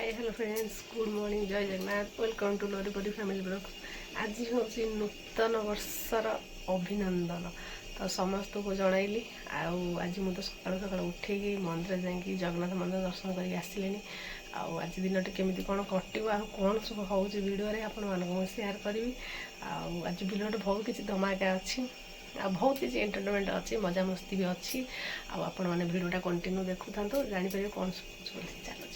Hi hello friends good morning Jai Jagannath welcome to Loripari family blog. आज हूँ नूतन वर्षर अभिनंदन तो समस्त को जनइली आज मुझे सकाल सकाल उठे मंदिर जाकि जगन्नाथ मंदिर दर्शन कर आसिले। आज दिन केमी कौन कटो आ कौन सब हो भिडियो आपण सेयार करी। आज भिडियो बहुत किसी धमाका अच्छी बहुत किसी एंटरटेनमेंट अच्छी मजा मस्ती भी अच्छी। आपण मैंने भिडियोटा कंटिन्यू देखु था जापर कौन सब चलो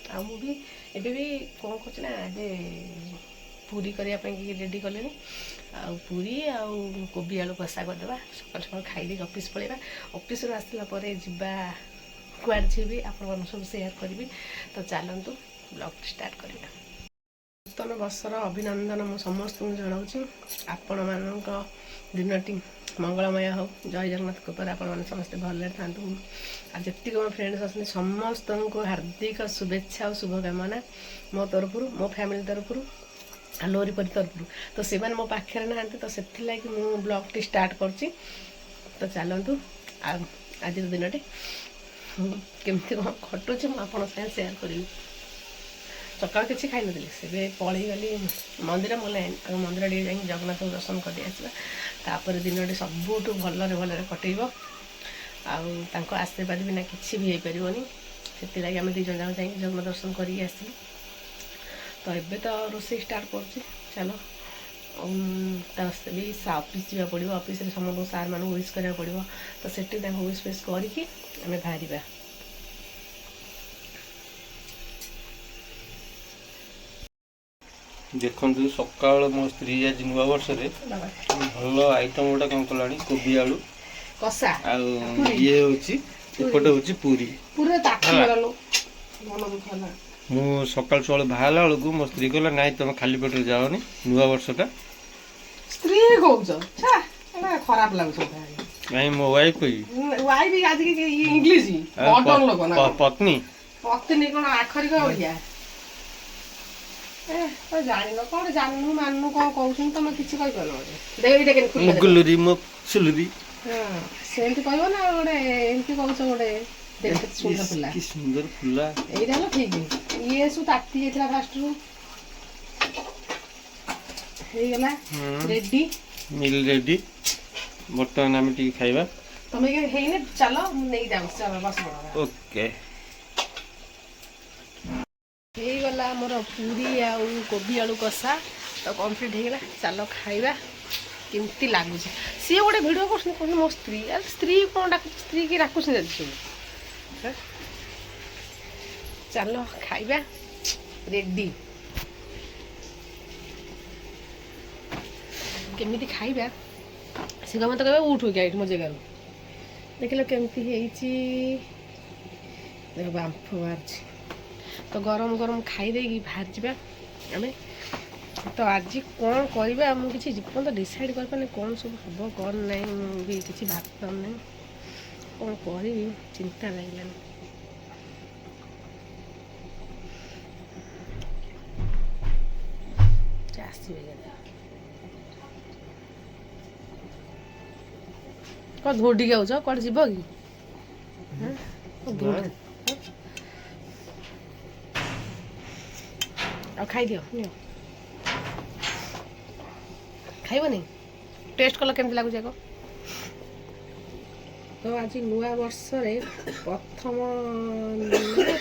आ भी एबे भी कौन करना ए पूरी करने रेडी कले पूरी कोबी आलू कषा करदे सकाल सकाल खाई ऑफिस पलैया ऑफिस आसला जा कुआड जी आप सब सेयार करी। तो चलतु ब्लॉग स्टार्ट करवा। नूतन वर्षर अभिनंदन मु समस्त जनाऊँ आपण मान दिनटी मंगलमय हो। जय जगन्नाथ कृपा आपण मैंने समस्ते भले था जी मो फ्रेंड्स अच्छे समस्त को हार्दिक शुभेच्छा और शुभकामना मो तरफ मो फैमिली तरफ लोरीपरी तरफ। तो से मो पाखे ना तो से मुझे ब्लॉग टी स्टार्ट कर। तो चलतु आज दिन केमती कौन खटुचे मुझे सेयार करी। सकाल किसी खाई नी से पलि गली मंदिर मोल मंदिर टे जा जगन्नाथ दर्शन कर आसपर दिन सबुठ भलरे भलरे कटेब आशीर्वाद बिना किसी भी हो पारनि से लगे आम दीज जाक जा जगन्नाथ दर्शन कर। तो ये तो रोसे स्टार्ट कर चलो भी ऑफिस जावा पड़ो ऑफिस समस्त सार मान विश करा पड़ो। तो से विश विश करके आम बाहर देखु सका मो स्त्री आज नुआ वर्ष भल आइटम गोटा कौन कला कोबी आलू कषा ये होपटे हूँ पूरी मु सका सका बाहर बेलू मो स्त्री कहला ना तुम खाली पेट जाओनी नुआ वर्षटा स्त्री खराब लगुच कहीं मो वाइफ इंग्लिश पत्नी पत्नी कौन आखरी कह जान कौन जानू मानू कौन कौन तुम किसी सेमती कह ना गोटे एमती कौन गोटे सुंदर फुला यही ठीक ये सब ताती जाता फास्ट रू रेडी मिल रेडी बर्तमान आम टी खाइबा तुम है चलो नहीं जाऊ चलो बस ओके गला मोर पूरी आ कोबी आलू कषा तो कम्प्लीट होगा। चलो खाइबा केमती लगुच सी गोटे भिड कर मो स्त्री स्त्री कौन डाक स्त्री की डाकुस सब चलो खाइबा रेडी केमिति खाइबा सी मत कह उठू क्या मो जगार देख लो केमती देख बांफ बाहर तो गरम गरम खाईदे बाहर जा आम। तो आज कौन करवा मुझे किसी तो डिसाइड कर पाने कौन सब हम कौन ना भी किसी भात पाऊना कौन करी चिंता लगे कौन धोडी जाऊच कौन जीव कि खाई दियो खाइबनी टेस्ट कल केमती लगुच आग। तो आज नुआ वर्ष प्रथम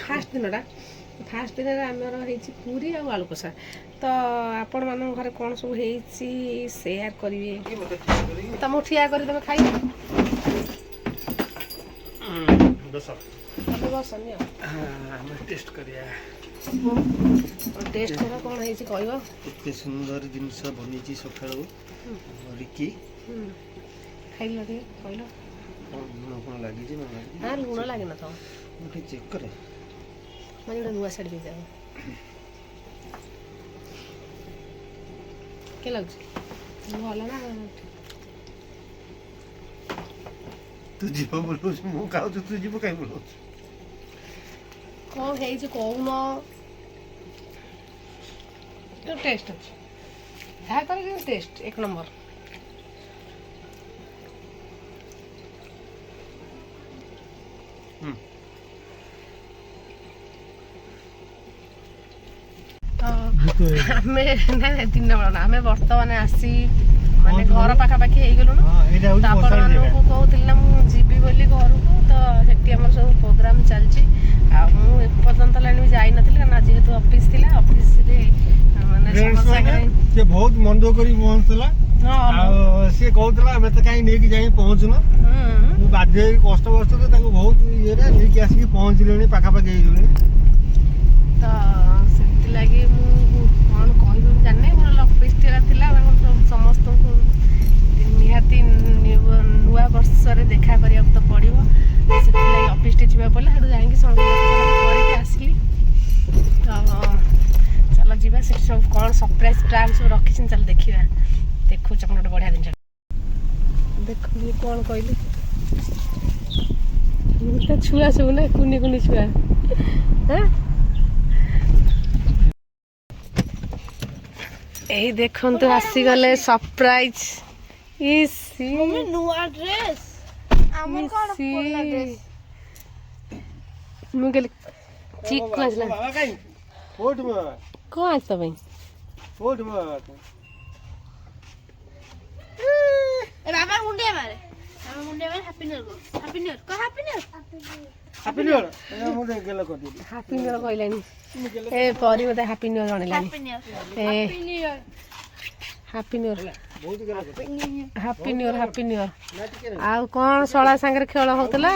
फास्ट दिन फास्ट दिन आमर पूरी आलू कषा। तो आपण मान घर कौन सब सेयार करेंगे तुम ठिया कर तुम खाई टेस्ट करिया टेस्ट करा कौन है कह सुंदर जिनस बनी सका खाइल कहल लुण लगी हाँ लुण लगे ना तो चेक करे मैं गोटे नुआ शाढ़ी पिजा के लगे भल ना तू जीव बोल मु खाऊ तू जीव कहीं बोल कौन है कौन टेस्ट अच्छे है कर टेस्ट एक नंबर ଆମେ ନାଇଁ ଦିନ ବେଳ ନା ଆମେ ବର୍ତ୍ତମାନ ଆସି ମାନେ ଘର ପାଖାପାଖି ହେଇଗଲୁଣୁ। ତ ଆପଣମାନଙ୍କୁ କହୁଥିଲି ନା ମୁଁ ଯିବି ବୋଲି ଘରକୁ, ତ ସେଠି ଆମର ସବୁ ପ୍ରୋଗ୍ରାମ ଚାଲିଛି। ଆଉ ମୁଁ ଏପର୍ଯ୍ୟନ୍ତ ହେଲାଣି ବି ଯାଇନଥିଲି, କାରଣ ଯେହେତୁ ଅଫିସ୍ ଥିଲା, ଅଫିସରେ ମାନେ ସେ ବହୁତ ମନ ଦୁଃଖ କରି ପହଞ୍ଚୁଥିଲା। ଆଉ ସିଏ କହୁଥିଲା ଆମେ ତ କାହିଁ ନେଇକି ଯାଇ ପହଞ୍ଚୁନ। ମୁଁ ବାଧ୍ୟ ହେଇକି କଷ୍ଟ କଷ୍ଟରେ ତାଙ୍କୁ ବହୁତ ଇଏରେ ନେଇକି ଆସିକି ପହଞ୍ଚିଲେଣି, ପାଖାପାଖି ହେଇଗଲେଣି। ତ ସେଥିଲାଗି ମୁଁ କ'ଣ କହିବି ମୁଁ ଜାଣିନି। ମୋର ଅଫିସଟା ଥିଲା, ସମସ୍ତଙ୍କୁ ନିହାତି ନୂଆ ବର୍ଷରେ ଦେଖା କରିବାକୁ ତ ପଡ଼ିବ। ସେଥିଲାଗି ଅଫିସଟି ଯିବାକୁ ପଡ଼ିଲା। ସେଠୁ ଯାଇକି କରିକି ଆସିଲି। ତ ଚାଲ ଯିବା, ସେଠି ସବୁ କ'ଣ ସରପ୍ରାଇଜ୍ ପ୍ଲାନ୍ ସବୁ ରଖିଛନ୍ତି, ଚାଲ ଦେଖିବା। ଦେଖୁଛ କ'ଣ ଗୋଟେ ବଢ଼ିଆ ଜିନିଷ ଦେଖୁ। କ'ଣ କହିଲି ଛୁଆ ସବୁ ନା, କୁନି କୁନି ଛୁଆ। ଏଇ ଦେଖନ୍ତୁ ଆସିଗଲେ ସରପ୍ରାଇଜ୍। ନୂଆ ଡ୍ରେସ୍ ଆମର କଣ ପୁରୁଣା ଡ୍ରେସ୍? ମୁଁ କହିଲି ଚିକୁ ଆସିଲା। କ'ଣ ଆସ ପାଇଁ ବାବା ମୁଣ୍ଡିଆ ମାରେ, ବାବା ମୁଣ୍ଡିଆ ମାରେ। Happy new year, happy new year, କହ happy new year. Happy new year happy new year କହିଲାନି। ଏ ପରି ମତେ ହାପି ନ୍ୟୁ ଇୟର ଜଣେଇଲାନି। ହାପି ନ୍ୟୁ ଇୟର, ଏ happy new year, happy new year, happy new year. ଆଉ କ'ଣ ଶଳା ସାଙ୍ଗରେ ଖେଳ ହଉଥିଲା?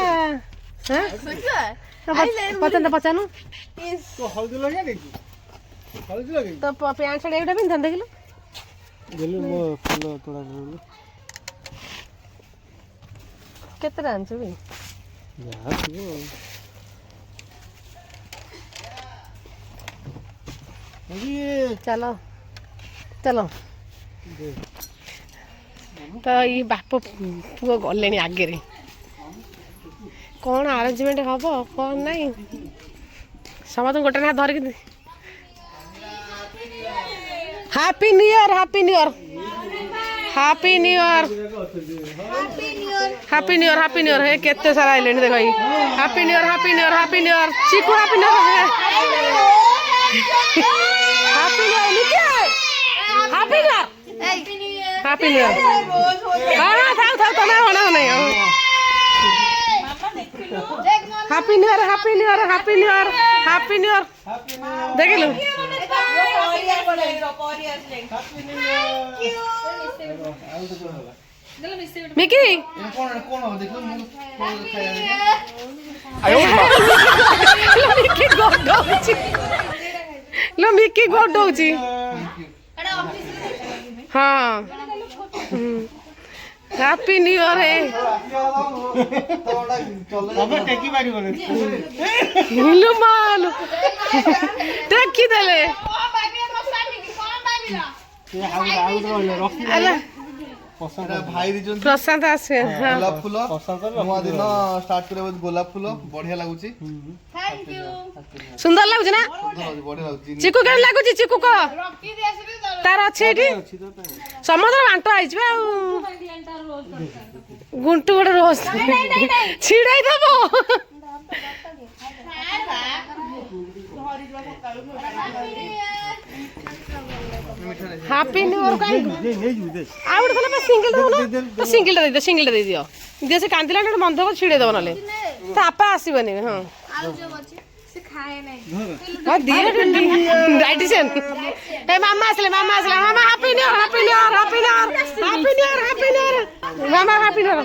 ପଚାରୁନୁ ହଳଦୀ ଲଗେଇ ଦେଇଛି, ହଳଦୀ ଲଗେଇ ତ ପ୍ୟାଣ୍ଟ ସାର୍ଟ ଏଇଟା ପିନ୍ଧନ୍ତି ଦେଖିଲୁ। ମୋ ଫୁଲ ତୋଡ଼ା କେତେଟା ଆଣିଛୁ ବି? ଯାହା ଥିବ ଚାଲ ଚାଲ। ତ ଏଇ ବାପ ପୁଅ ଗଲେଣି ଆଗରେ। କ'ଣ ଆରେଞ୍ଜମେଣ୍ଟ ହବ କ'ଣ ନାହିଁ, ସମସ୍ତଙ୍କୁ ଗୋଟେ ନା ଧରିକି happy new year, happy new year, happy new year, happy new year, happy new year. ହେ କେତେ ସାରା ଆଇଲେଣି ଦେଖ। Happy new year, happy new year, happy new year. Chiku happy new year, happy new year, happy new year, happy new year. ହଁ ଥାଉ ଥାଉ, ତମେ ଅଣା ନାହିଁ। Happy new year, happy new year, happy new year, happy new year. ଦେଖିଲୁ ମିକି ମିକି ଗୋଡଉଛି। ହଁ ହାପି ନ୍ୟୁ ଇୟର। ଟେକି ଦେଲେ ପ୍ରଶାନ୍ତ ଆସିବେ। ଗୋଲାପ ଫୁଲ ନୂଆ ଦିନ ଷ୍ଟାର୍ଟ କରିବା ଗୋଲାପ ଫୁଲ ବଢିଆ ଲାଗୁଛି, ସୁନ୍ଦର ଲାଗୁଛି ନା? ବଢିଆ ଲାଗୁଛି। ଚିକୁ କେମିତି ଲାଗୁଛି? ଚିକୁ କହ, ତାର ଅଛି ଏଠି ସମସ୍ତଙ୍କର ବାଣ୍ଟ ହେଇଛି ଆଉ। ଗୁଣ୍ଟୁ ଗୋଟେ ରୋଜ ଛିଡାଇ ଦବ। ହାପି ନ୍ୟୁ ଇୟର କାଇଁ ଆଉ ଗୋଟେ ଦେଲେ ସିଙ୍ଗଲ ଦଉନ, ସିଙ୍ଗଲଟା ଦେଇଦିଅ, ସିଙ୍ଗଲଟା ଦେଇଦିଅ। ଦିଅ ସେ କାନ୍ଦିଲାଣି, ଗୋଟେ ମନ ଦେବ ଛିଡେଇ ଦବ, ନହେଲେ ତା ଆପା ଆସିବନି। ହଁ ଡାଇଟିସିଆନ୍। ଏ ମାମା ଆସିଲେ, ମାମା ଆସିଲେ। ମାମା happy new year, happy new year, happy new year, happy new year, happy new year. ମାମା ହାପି ନ୍ୟୁ ଇୟର।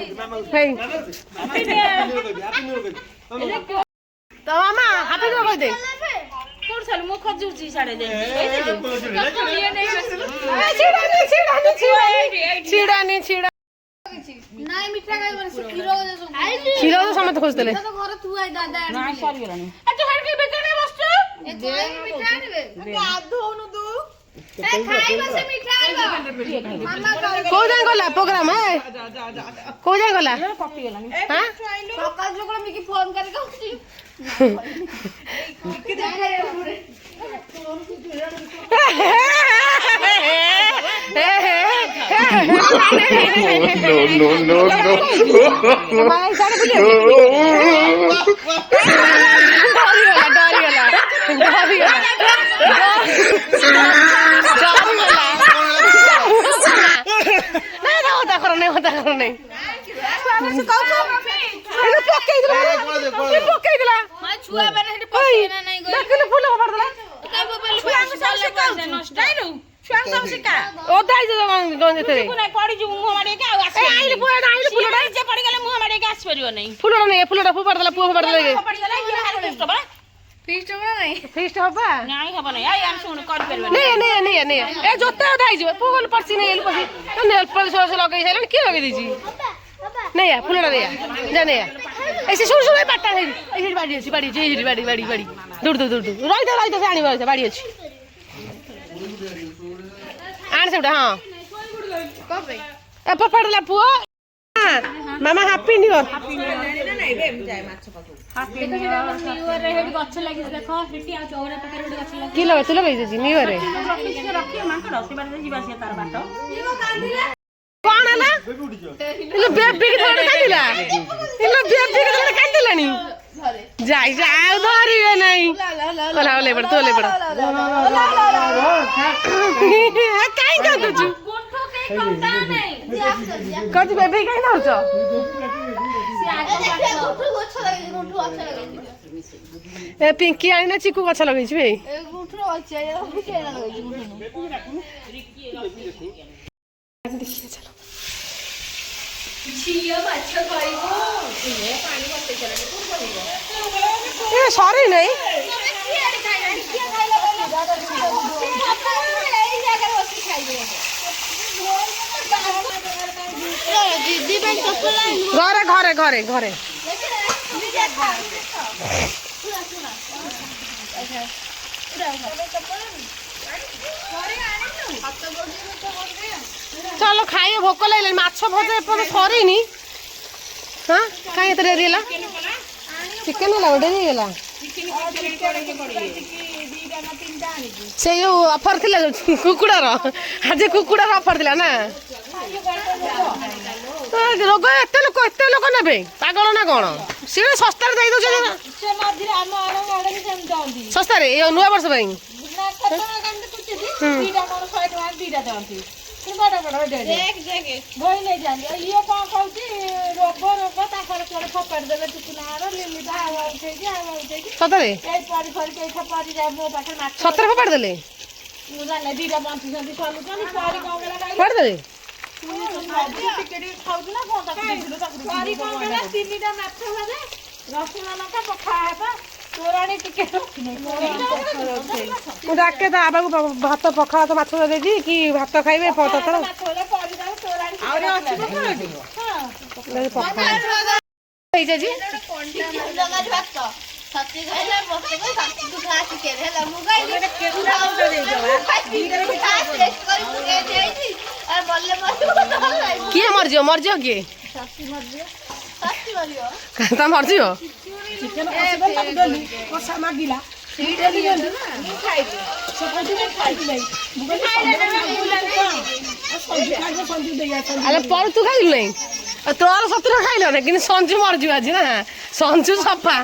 ତ ମାମା ହାପି ନ୍ୟୁ ଇୟର କହିଦେ। ମୁଁ ଖୋଜୁଛି ସାଡେ ଛିଡାନି ଛିଡା। ନାଇଁ ମିଠା ଖାଇବନି, ସେ କ୍ଷୀର କ୍ଷୀର ତ ସମସ୍ତେ ଖୋଜୁଥିଲେ। ଘରେ ଥୁଆ ଦାଦା ସରିଗଲାଣି। କୋଉ ଯାଏଁ ଗଲା ପ୍ରୋଗ୍ରାମ? କୋଉ ଯାଏଁ ଗଲା? ଫୋନ କରିକି ଡରିଗଲା। ଦରକାର ନାହିଁ ପକେଇଥିଲା ଛୁଆ ମାନେ ସେଠି ପକେଇ ନା ନାଇଁ ଦେଖିଲୁ ଫୁଲ ଫୋପାଡ଼ିଦେଲା ଓଦା ହେଇଯିବ ଫୁଲଟା ନେଇ ଫୁଲଟା ଫୋପାଡ଼ିଦେଲା ପୁଅ ଫୋପାଡ଼ିଦେଲା ଫିଷ୍ଟ ହବା ଏ ଜୋତା ଓଦା ହେଇଯିବ ପୁଅ ଗଲେ ପଡିଛି ନେଇ ନେଲ ପଲିସ ଲଗେଇ ସାରିଲାଣି କିଏ ଲଗେଇ ଦେଇଛି ନେଇଆ ଫୁଲଟା ନେଇଆ ଯା ନେଇଆ এই সে শুরু শুরু পাটটা এই এই বাড়ি আছে বাড়ি এই বাড়ি বাড়ি বাড়ি দৌড় দৌড় দৌড় রইতে রইতে সে আনিব বাড়ি আছে আন সেটা হ্যাঁ কবে এ পপাড়লা পুଅ মামা হ্যাপি নিউ ইয়ার কি লগে তুই লগাইছিস নিউ ইয়ারে କଣ ହେଲା ଇଲୋ ବେବି କି ଧରି କାଟିଲା ଇଲୋ ବେବି କି ଧରି କାଟିଲାନି ଯାଇ ଆଉ ଧରିବେ ନାହିଁ ଓଲା ଓଲେ ପଡ ତୋଲେ ପଡ କାଇଁ କାଟୁଛୁ କହୁଛୁ ବେବି କାଇଁ ଧରୁଛ ଏ ପିଙ୍କି ଆଣିନା ଚିକୁ ଗଛ ଲଗେଇଛୁ ଭାଇ ଦେଖିଆ ଚାଲ ସରି ନାଇଁ ଘରେ ଘରେ ଘରେ ଘରେ चलो खाइए भोक लगे माछ भजा एपटे सरीनी हाँ कहीं एत डेरी है चिकेन है डेरी है से जो ऑफर थी कुकुड़ार आज कुकुड़ार ऑफर थी ना रोग एत लोक ने पागल ना कौन सी सस्तार दे दे सस्तार नुआ वर्ष सतरे सतरे फोपाड़ देले डाके तो आबा भात पखाड़ तो माछ देजी कि भात खाइबे किए मरजियो मरजियो किए ता मरजियो अरे पर तू खाइल नहीं तोर सतुर खाइल ना कि संजू मरजु आज ना संजू सफा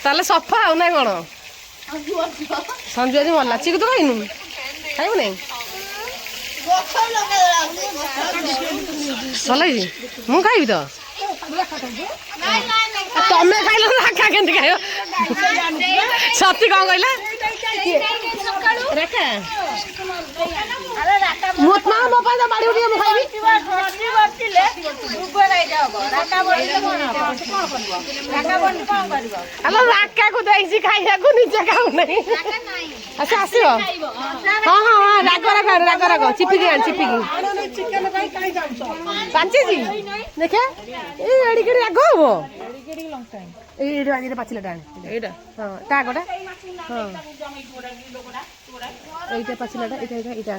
ताले सफा आउ ना कौन संजू आज मरला चिक तो खाइनु खाइबु नहीं भल मु खाइबी तो तमें खाइल राखा के खाइब सती कौन कहला राखा मत ना मो पाई बाड़ी उठी मु खाइबी हेलो राका को देइसी खाइया को निजे खाउ नहीं अच्छा आसियो हां हां हां राग राग चिपी के चिपी के चिकन काई काई जाउछो पांचे जी देखे ए एडी केडी राग होबो एडी केडी लंका ए एडी पाचिला टाणे एडा हां टागोडा हां एटा पाचिलाटा एटा एटा एटा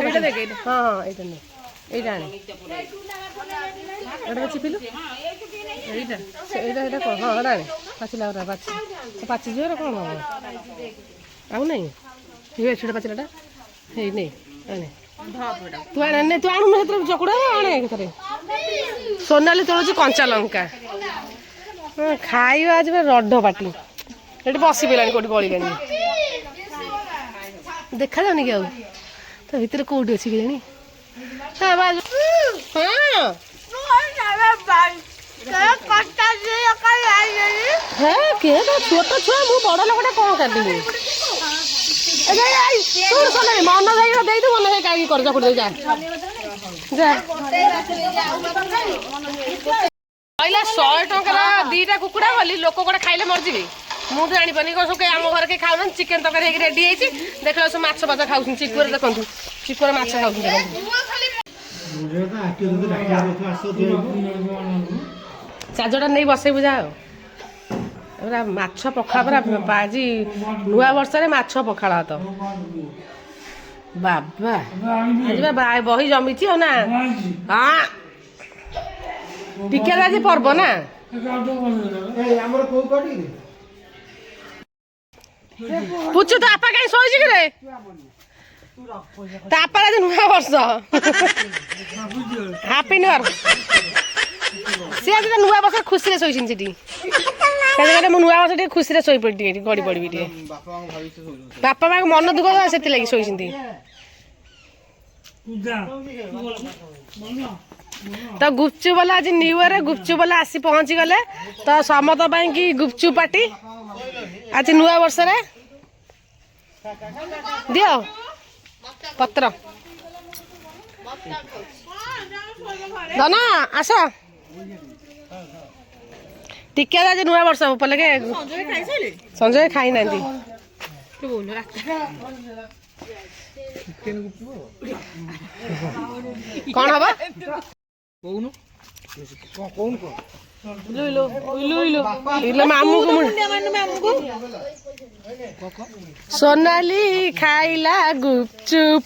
एटा देखे हां हां एटा ने एटा ने एटा चिपिलु एटा एटा एटा को हां एटा ने पाचिला ओरा पाची जो रे कोन हो आउ नहीं ये छोटा पाचिलाटा हे नहीं आने तू आने तू आनु न चकुड़ा आने थरे सोनाली तोलुची कंचा लंका खाइबा आज रड पाटी एटी बसी पेलानी कोठी गलिलानी देखा जानी कि तो भितर कोठी अछि कि जानी ହେ କିଏ ତ ଛୋଟ ଛୁଆ ମୁଁ ବଡ଼ ଲୋକଟା କ'ଣ କାଟିବି ମନ ଦେଇକି ଦେଇଦେବୁ ମନ ଦେଇ କାହିଁକି କରିଛ କରିଦେଇ ଯା କହିଲା 100 ଟଙ୍କାର 2ଟା କୁକୁଡ଼ା ବୋଲି ଲୋକ ଗୋଟେ ଖାଇଲେ ମରିଯିବେ ମୁଁ ତ ଜାଣିପାରୁନି କ'ଣ ସବୁ ଆମ ଘରେ କେହି ଖାଉନାହାନ୍ତି ଚିକେନ୍ ତରକାରୀ ହେଇକି ରେଡ଼ି ହେଇଛି ଦେଖିଲା ସବୁ ମାଛ ଫାଛ ଖାଉଛନ୍ତି ଚିକୁରେ ଦେଖନ୍ତୁ ଚିକୁରେ ମାଛ ଖାଉଛନ୍ତି ଚାର୍ଜରଟା ନେଇ ବସେଇବୁ ଯା ଆଉ ପୁରା ମାଛ ପଖାଳ ପୁରା ଆଜି ନୂଆ ବର୍ଷରେ ମାଛ ପଖାଳ ତ ବାବା ଆଜି ବା ବହି ଜମିଛି ଆଉ ନା ହଁ ଟିକେ ଆଜି ପର୍ବ ନା ପୁଛୁ ତ ଆପା କାହିଁ ଶୋଇଛି କି ରେ ତା ଆପା ଆଜି ନୂଆ ବର୍ଷ ହାପି ନ୍ୟୁ ଇୟର ସିଏ ଆଜି ନୂଆ ବର୍ଷ ଖୁସିରେ ଶୋଇଛନ୍ତି ସେଠି ମୁଁ ନୂଆ ବର୍ଷ ଟିକେ ଖୁସିରେ ଶୋଇପଡ଼ି ଟିକେ ଗଡ଼ି ପଡ଼ିବି ଟିକେ ବାପା ମାଆଙ୍କୁ ମନ ଦୁଃଖ ସେଥିଲାଗି ଶୋଇଛନ୍ତି ତ ଗୁପଚୁପ ବାଲା ଆଜି ନ୍ୟୁ ଇୟର ଗୁପଚୁପ ବାଲା ଆସି ପହଞ୍ଚି ଗଲେ ତ ସମସ୍ତ ପାଇଁ କି ଗୁପଚୁପ ପାର୍ଟି ଆଜି ନୂଆ ବର୍ଷରେ ଦିଅ ପତ୍ର ଧନ ଆସ ଟିକେ ଆଜି ନୂଆ ବର୍ଷ ପଲେକେ ସଞ୍ଜୟ ଖାଇନାହାନ୍ତି କ'ଣ ହବ ସୋନାଲି ଖାଇଲା ଗୁପଚୁପ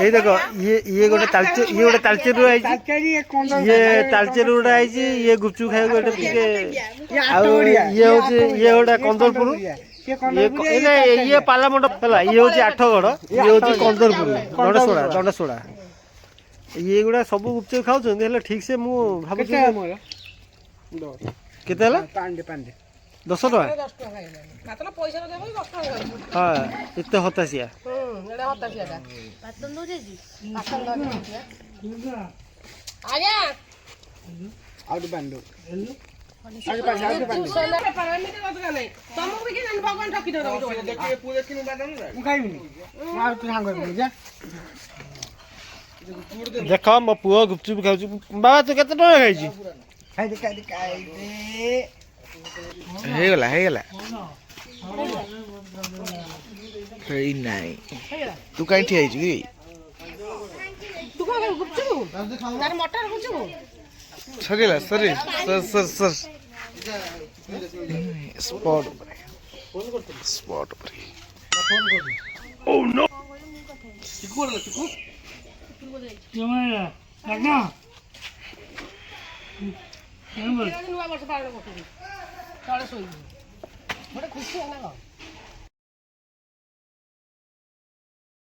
এই দেখো ইয়ে ଗୋଟେ ତାଳଚେରରୁ ଆଇଛି ଇଏ ତାଳଚେରରୁ ଗୋଟେ ଆଇଛି ଇଏ ଗୁପଚୁପ ଖାଇବାକୁ ଗୋଟେ ଟିକେ ଆଉ ଇଏ ଗୋଟେ କନ୍ଦରପୁର ଇଏ ପାଲାମଣ୍ଡପ ହେଲା ଇଏ ହଉଛି ଆଠଗଡ଼ ଇଏ ହଉଛି କନ୍ଦରପୁର ଦଣ୍ଡସୋଡ଼ା ଇଏ ଗୁଡ଼ା ସବୁ ଗୁପଚୁପ ଖାଉଛନ୍ତି ହେଲେ ଠିକ ସେ ମୁଁ ଭାବୁଛି କେତେ ହେଲା 10 ଟଙ୍କା ହଁ ଏତେ ହତାଶିଆ ଦେଖ ମୋ ପୁଅ ଗୁପଚୁପ ଖାଉଛି ବାବା ତୁ କେତେ ଟଙ୍କା ଖାଇଛୁ ହେଇଗଲା ହେଇ ନାଇଁ ତୁ କାହିଁ ଠିଆ ହେଇଛୁ କି ସରିଲା ସରି ସ୍ପଟ ଉପରେ ଓ ନୋ ନୂଆ ବର୍ଷ ପାଳନ କରୁଛନ୍ତି ତଳେ ଶୋଇବୁ ଗୋଟେ ଖୁସି ହେଲା